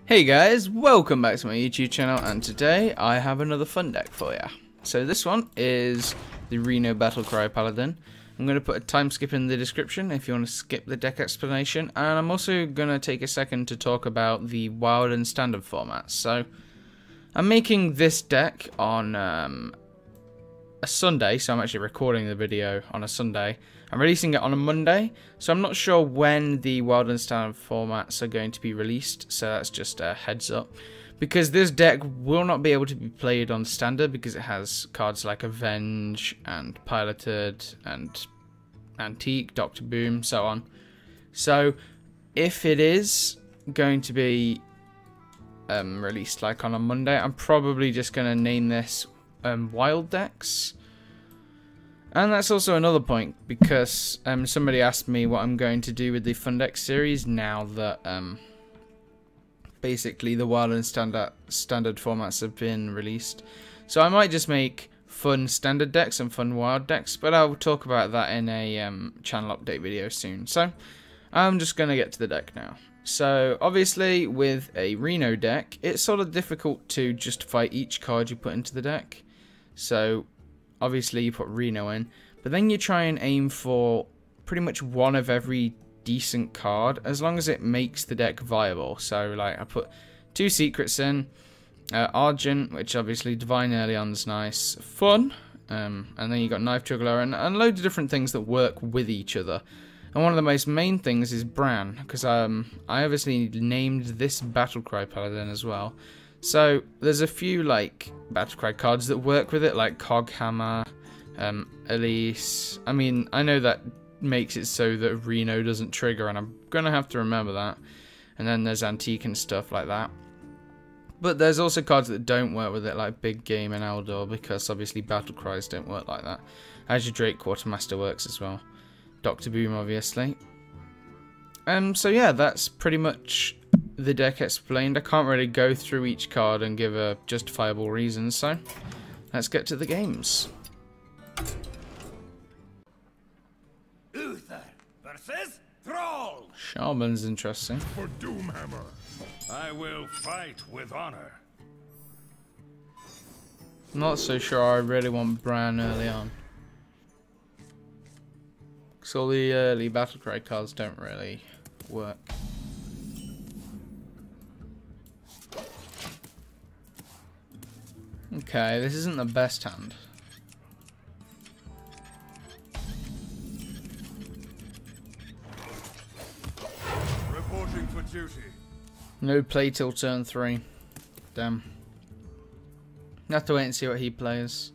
Hey guys, welcome back to my YouTube channel, and today I have another fun deck for you. So this one is the Reno Battlecry Paladin. I'm going to put a time skip in the description if you want to skip the deck explanation, and I'm also going to take a second to talk about the wild and standard formats. So I'm making this deck on a Sunday, so I'm actually recording the video on a Sunday. I'm releasing it on a Monday, so I'm not sure when the wild and standard formats are going to be released, so that's just a heads up. Because this deck will not be able to be played on standard because it has cards like Avenge and Piloted and Antique, Dr. Boom, so on. So if it is going to be released like on a Monday, I'm probably just going to name this Wild Decks. And that's also another point, because somebody asked me what I'm going to do with the Fun Deck series now that basically the Wild and Standard formats have been released. So I might just make fun Standard decks and fun Wild decks, but I'll talk about that in a channel update video soon. So I'm just going to get to the deck now. So obviously with a Reno deck, it's sort of difficult to justify each card you put into the deck. So obviously you put Reno in, but then you try and aim for pretty much one of every decent card, as long as it makes the deck viable. So like I put 2 secrets in, Argent, which obviously Divine early on is nice, fun, and then you got Knife Juggler and loads of different things that work with each other. And one of the most main things is Bran, because I obviously named this Battlecry Paladin as well. So there's a few like Battlecry cards that work with it, like Coghammer, Elise. I mean, I know that makes it so that Reno doesn't trigger, and I'm gonna have to remember that. And then there's Antique and stuff like that. But there's also cards that don't work with it, like Big Game and Eldor, because obviously Battlecries don't work like that. Azure Drake Quartermaster works as well. Dr. Boom, obviously. So yeah, that's pretty much the deck explained. I can't really go through each card and give a justifiable reason, so let's get to the games. Uther versus Thrall. Shaman's interesting. For Doomhammer, I will fight with honor. Not so sure I really want Bran early on, because all the early Battlecry cards don't really work. Okay, this isn't the best hand. Reporting for duty. No play till turn 3. Damn. I have to wait and see what he plays.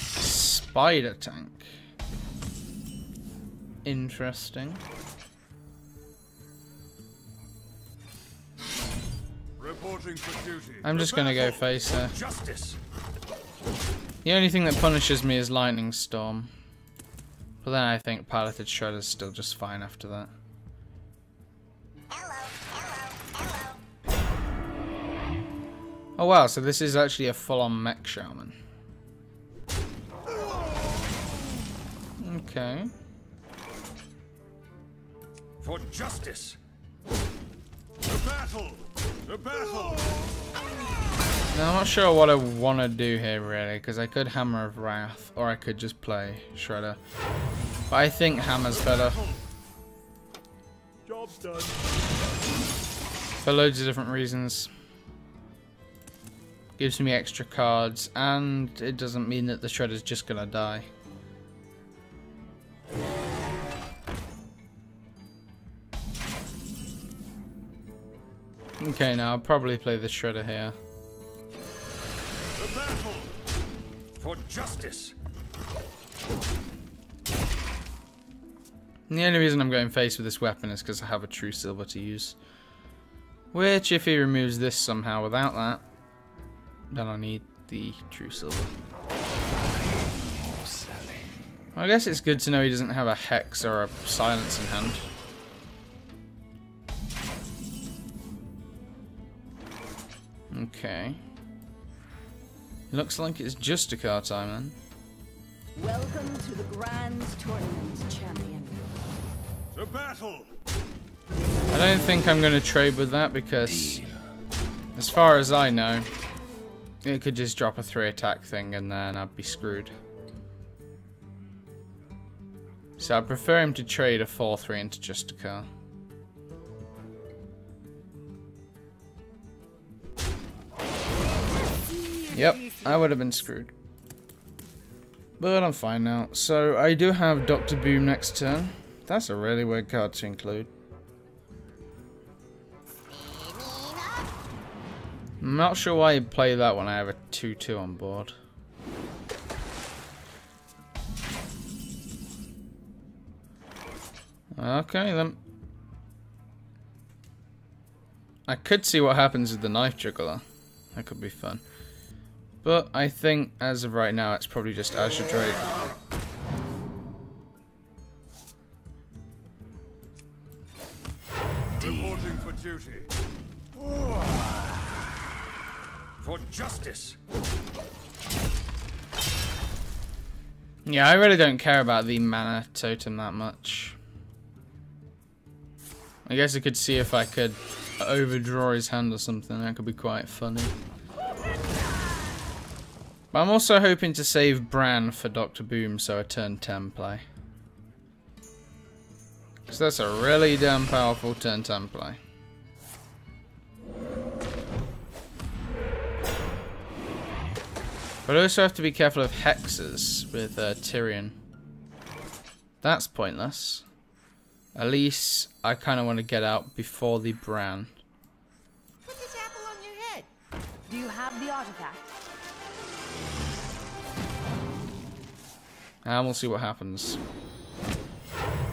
Spider Tank. Interesting. I'm just gonna go face her. The only thing that punishes me is Lightning Storm. But then I think Piloted Shredder's still just fine after that. Oh wow, so this is actually a full-on mech shaman. Okay. For justice. The battle. The battle. Now I'm not sure what I want to do here really, because I could Hammer of Wrath or I could just play Shredder. But I think Hammer's better. Job's done. For loads of different reasons. Gives me extra cards, and it doesn't mean that the Shredder's just gonna die. Okay, now I'll probably play the Shredder here. The battle for justice. And the only reason I'm going face with this weapon is because I have a True Silver to use. Which, if he removes this somehow without that, then I need the True Silver. I guess it's good to know he doesn't have a Hex or a Silence in hand. Okay. Looks like it's just a card time then. Welcome to the Grand Tournament, champion. To battle! I don't think I'm going to trade with that because, as far as I know, it could just drop a 3 attack thing and then I'd be screwed. So I prefer him to trade a 4-3 into just a car. Yep, I would have been screwed. But I'm fine now. So I do have Dr. Boom next turn. That's a really weird card to include. I'm not sure why you'd play that when I have a 2-2 on board. Okay then. I could see what happens with the Knife Juggler. That could be fun. But I think as of right now it's probably just Azure Drake. Reporting for duty. For justice. Yeah, I really don't care about the mana totem that much. I guess I could see if I could overdraw his hand or something. That could be quite funny. But I'm also hoping to save Bran for Dr. Boom, so a turn 10 play. Because that's a really damn powerful turn 10 play. But I also have to be careful of hexes with Tyrion. That's pointless. At least I kind of want to get out before the Bran. Put this apple on your head. Do you have the artifact? And we'll see what happens.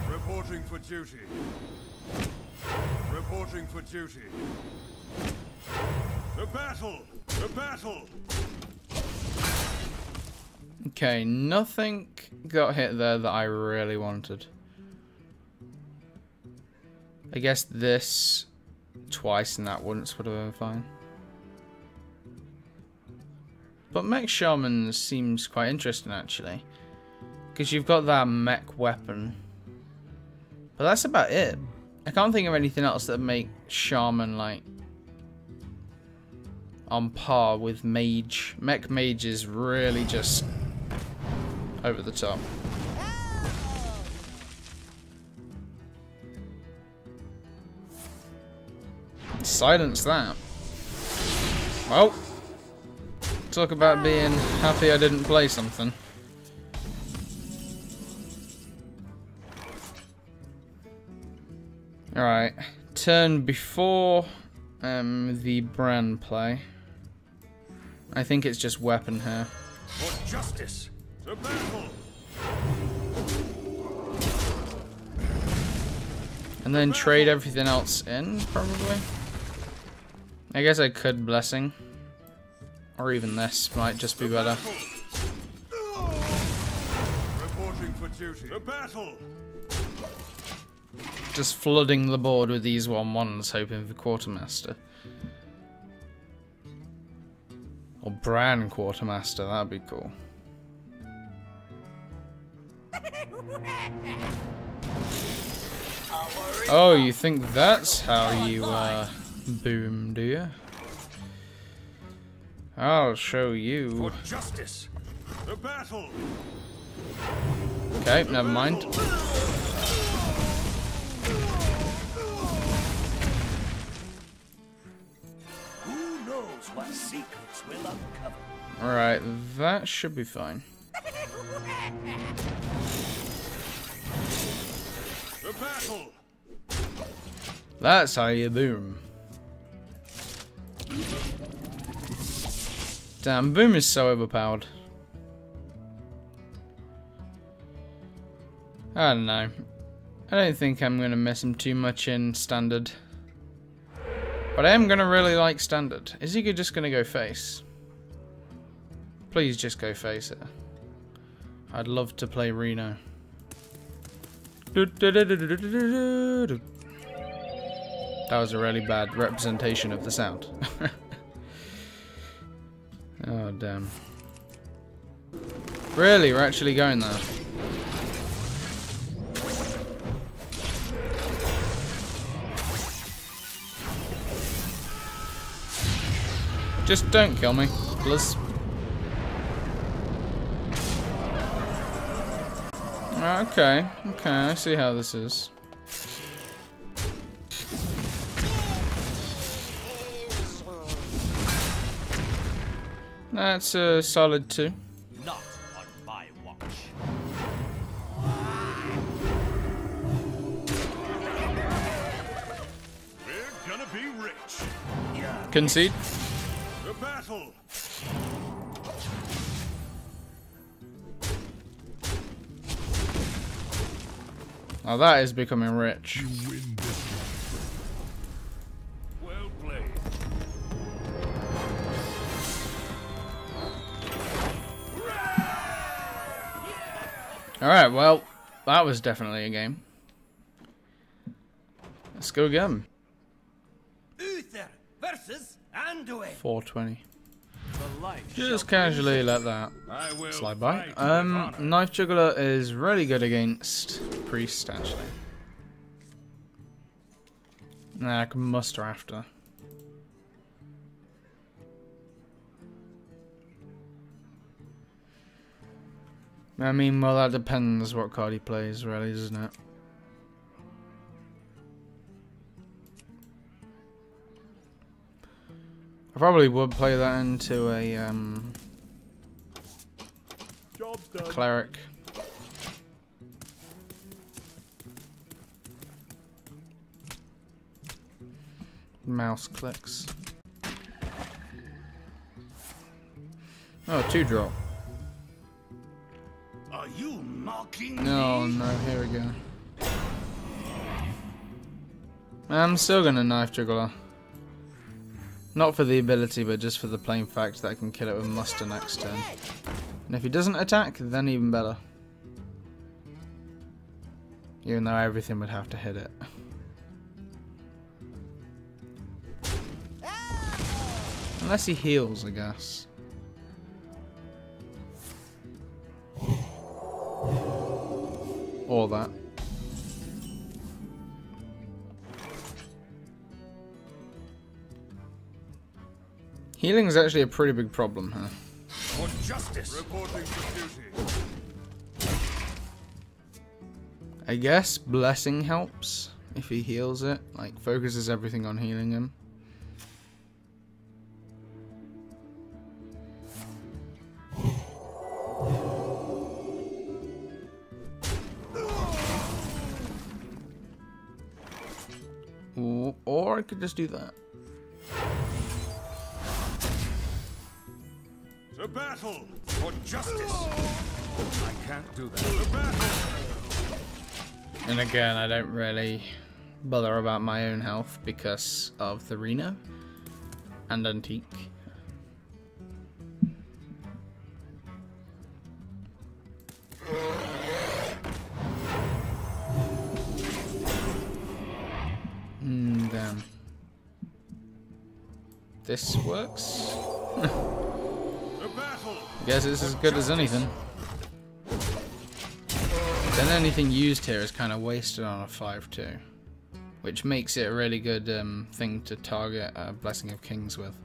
Reporting for duty. Reporting for duty. To battle! To battle! Okay, nothing got hit there that I really wanted. I guess this twice and that once would have been fine. But Mech Shaman seems quite interesting actually. Because you've got that mech weapon. But that's about it. I can't think of anything else that would make Shaman like on par with Mage. Mech Mage is really just over the top. Silence that. Well, talk about being happy I didn't play something. Alright, turn before the Bran play. I think it's just weapon here. For justice! To battle! And then trade everything else in, probably. I guess I could Blessing. Or even this might just be better. Reporting for duty. To battle! Just flooding the board with these 1/1s, hoping for Quartermaster. Or Bran Quartermaster, that'd be cool. Oh, you think that's how you boom, do you? I'll show you. For justice. To battle. Okay, never mind. Who knows what secrets will uncover? Alright, that should be fine. To battle. That's how you boom. Damn, boom is so overpowered. I don't know. I don't think I'm going to miss him too much in standard. But I am going to really like standard. Is he just going to go face? Please just go face it. I'd love to play Reno. That was a really bad representation of the sound. Oh, damn. Really, we're actually going there. Just don't kill me, please. Okay, I see how this is. That's a solid 2. Not on my watch. We're gonna be rich. Yeah. Concede. The battle. Now that is becoming rich. You win this one. Well played. Alright, well, that was definitely a game. Let's go again. Uther versus Anduin. 420. The light Just casually let that I will slide by. fight with honor. Knife Juggler is really good against Priest, actually. Nah, I can muster after. I mean, well, that depends what card he plays, really, doesn't it? I probably would play that into a cleric. Mouse clicks. Oh, 2-drop. Are you mocking No, me? no, here we go. I'm still gonna Knife Juggler. Not for the ability, but just for the plain fact that I can kill it with muster next turn. And if he doesn't attack, then even better. Even though everything would have to hit it. Unless he heals, I guess. Or that. Healing is actually a pretty big problem, huh? For justice. Reporting for duty. I guess Blessing helps if he heals it. Like, focuses everything on healing him. Or I could just do that. The battle for justice. I can't do that. The battle. And again, I don't really bother about my own health because of the Reno and Antique. Damn. This works? The battle. Guess it's as good as anything. Then anything used here is kind of wasted on a 5-2, which makes it a really good thing to target Blessing of Kings with.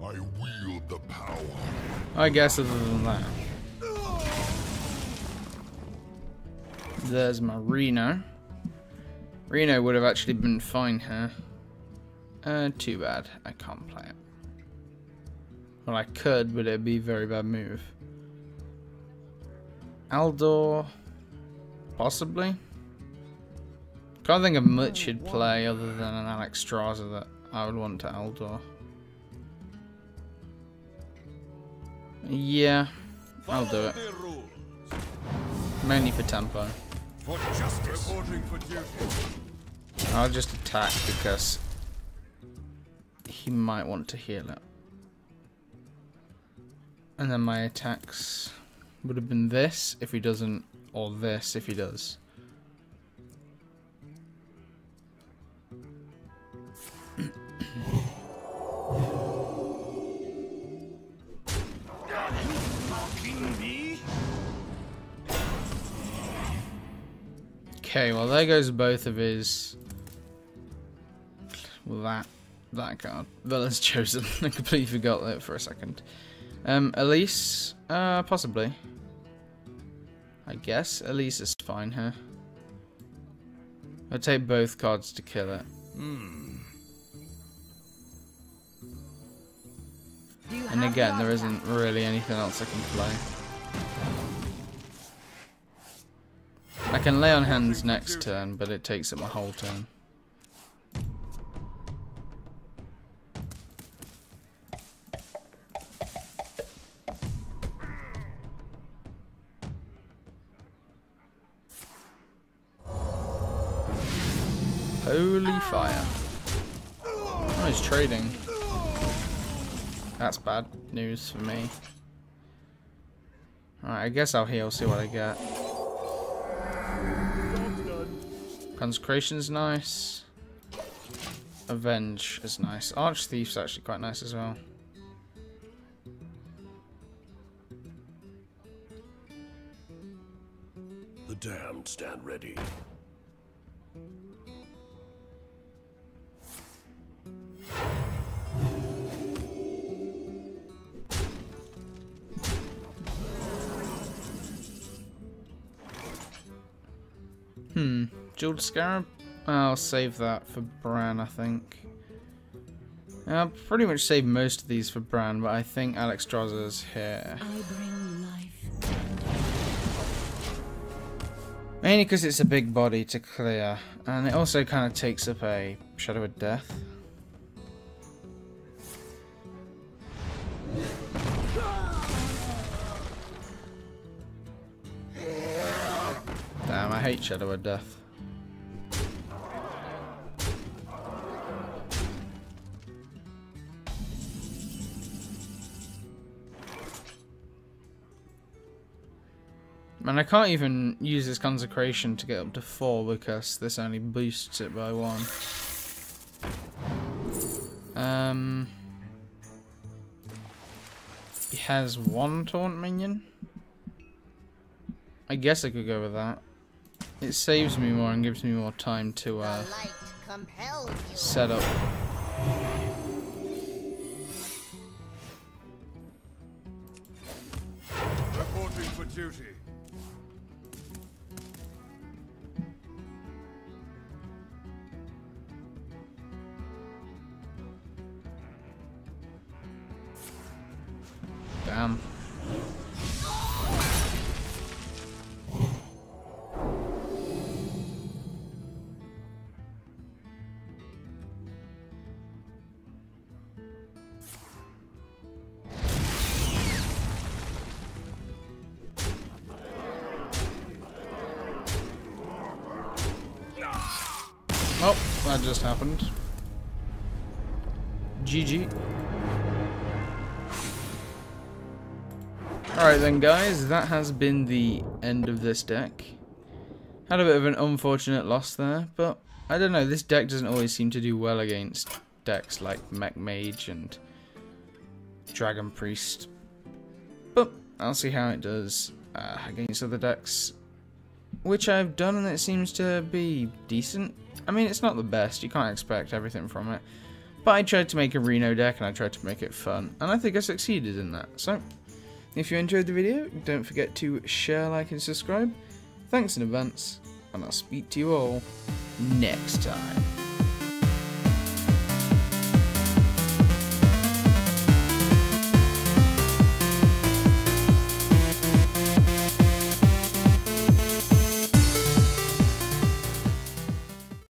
I wield the power. I guess other than that. There's my Reno. Reno would have actually been fine here. Too bad. I can't play it. Well, I could, but it'd be a very bad move. Aldor, possibly. Can't think of much he'd play other than an Alex Straza that I would want to Aldor. Yeah, I'll do it. Mainly for tempo. For justice. Reporting for duty. I'll just attack because he might want to heal it. And then my attacks would have been this if he doesn't, or this if he does. Okay, well there goes both of his. Well, that card. Villain's Chosen. I completely forgot that for a second. Elise, possibly. I guess Elise is fine here. I'll take both cards to kill it. And again, there isn't really anything else I can play. I can lay on hands next turn, but it takes up my whole turn. Holy fire. Oh, he's trading. That's bad news for me. Alright, I guess I'll heal, see what I get. Consecration's nice. Avenge is nice. Arch Thief's actually quite nice as well. The damned stand ready. Jeweled Scarab? I'll save that for Bran, I think. I'll pretty much save most of these for Bran, but I think Alexstrasza's here. I bring life. Mainly because it's a big body to clear, and it also kind of takes up a Shadow of Death. Damn, I hate Shadow of Death. And I can't even use this Consecration to get up to 4 because this only boosts it by 1. He has 1 taunt minion. I guess I could go with that. It saves me more and gives me more time to set up. Reporting for duty. Damn. Oh, that just happened. GG. Alright then guys, that has been the end of this deck. Had a bit of an unfortunate loss there, but I don't know, this deck doesn't always seem to do well against decks like Mech Mage and Dragon Priest. But I'll see how it does against other decks, which I've done, and it seems to be decent. I mean, it's not the best, you can't expect everything from it, but I tried to make a Reno deck and I tried to make it fun, and I think I succeeded in that. So if you enjoyed the video, don't forget to share, like, and subscribe. Thanks in advance, and I'll speak to you all next time.